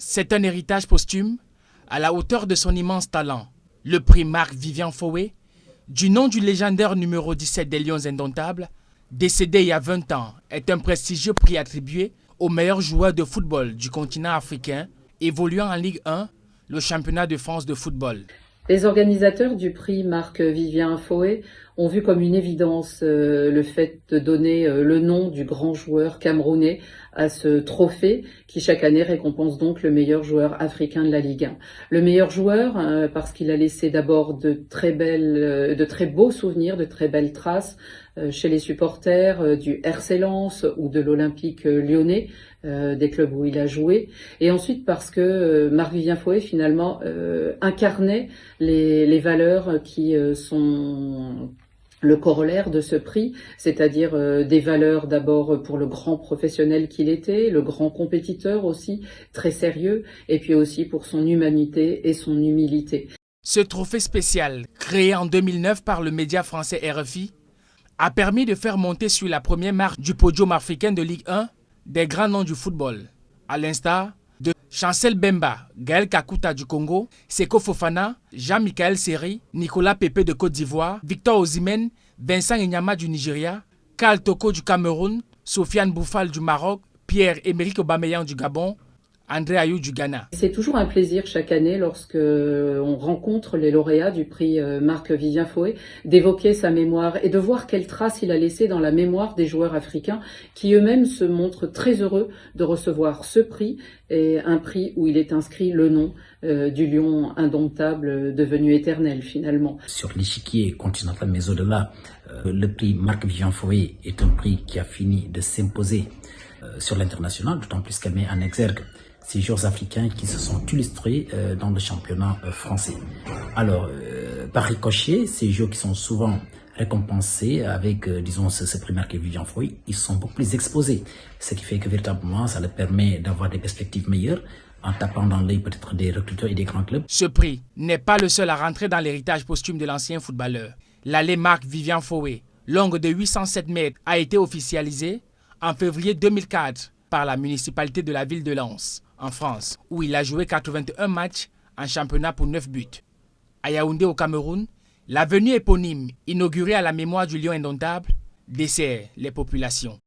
C'est un héritage posthume à la hauteur de son immense talent. Le prix Marc-Vivien Foé, du nom du légendaire numéro 17 des Lions Indomptables, décédé il y a 20 ans, est un prestigieux prix attribué aux meilleurs joueurs de football du continent africain, évoluant en Ligue 1, le championnat de France de football. Les organisateurs du prix Marc-Vivien Foé ont vu comme une évidence le fait de donner le nom du grand joueur camerounais à ce trophée qui chaque année récompense donc le meilleur joueur africain de la Ligue 1. Le meilleur joueur parce qu'il a laissé d'abord de très beaux souvenirs, de très belles traces chez les supporters du RC Lens ou de l'Olympique Lyonnais, des clubs où il a joué, et ensuite parce que Marc-Vivien Foé finalement incarnait les valeurs qui sont le corollaire de ce prix, c'est-à-dire des valeurs d'abord pour le grand professionnel qu'il était, le grand compétiteur aussi, très sérieux, et puis aussi pour son humanité et son humilité. Ce trophée spécial, créé en 2009 par le média français RFI, a permis de faire monter sur la première marche du podium africain de Ligue 1 des grands noms du football, à l'instar de Chancel Bemba, Gaël Kakuta du Congo, Seko Fofana, Jean-Michel Seri, Nicolas Pepe de Côte d'Ivoire, Victor Osimhen, Vincent Enyama du Nigeria, Karl Toko du Cameroun, Sofiane Boufal du Maroc, Pierre-Emerick Aubameyang du Gabon, André Ayew du Ghana. C'est toujours un plaisir chaque année lorsque on rencontre les lauréats du prix Marc-Vivien Foé d'évoquer sa mémoire et de voir quelle trace il a laissé dans la mémoire des joueurs africains qui eux-mêmes se montrent très heureux de recevoir ce prix, et un prix où il est inscrit le nom du lion indomptable devenu éternel finalement. Sur l'échiquier continental mais au-delà, le prix Marc-Vivien Foé est un prix qui a fini de s'imposer sur l'international, d'autant plus qu'elle met en exergue ces joueurs africains qui se sont illustrés dans le championnat français. Alors, par ricochet, ces joueurs qui sont souvent récompensés avec, disons, ce prix Marc-Vivien Foé, ils sont beaucoup plus exposés. Ce qui fait que véritablement, ça leur permet d'avoir des perspectives meilleures en tapant dans l'œil peut-être des recruteurs et des grands clubs. Ce prix n'est pas le seul à rentrer dans l'héritage posthume de l'ancien footballeur. L'allée Marc-Vivien Foé, longue de 807 mètres, a été officialisée en février 2004 par la municipalité de la ville de Lens, en France, où il a joué 81 matchs en championnat pour 9 buts. À Yaoundé au Cameroun, l'avenue éponyme, inaugurée à la mémoire du lion indomptable, dessert les populations.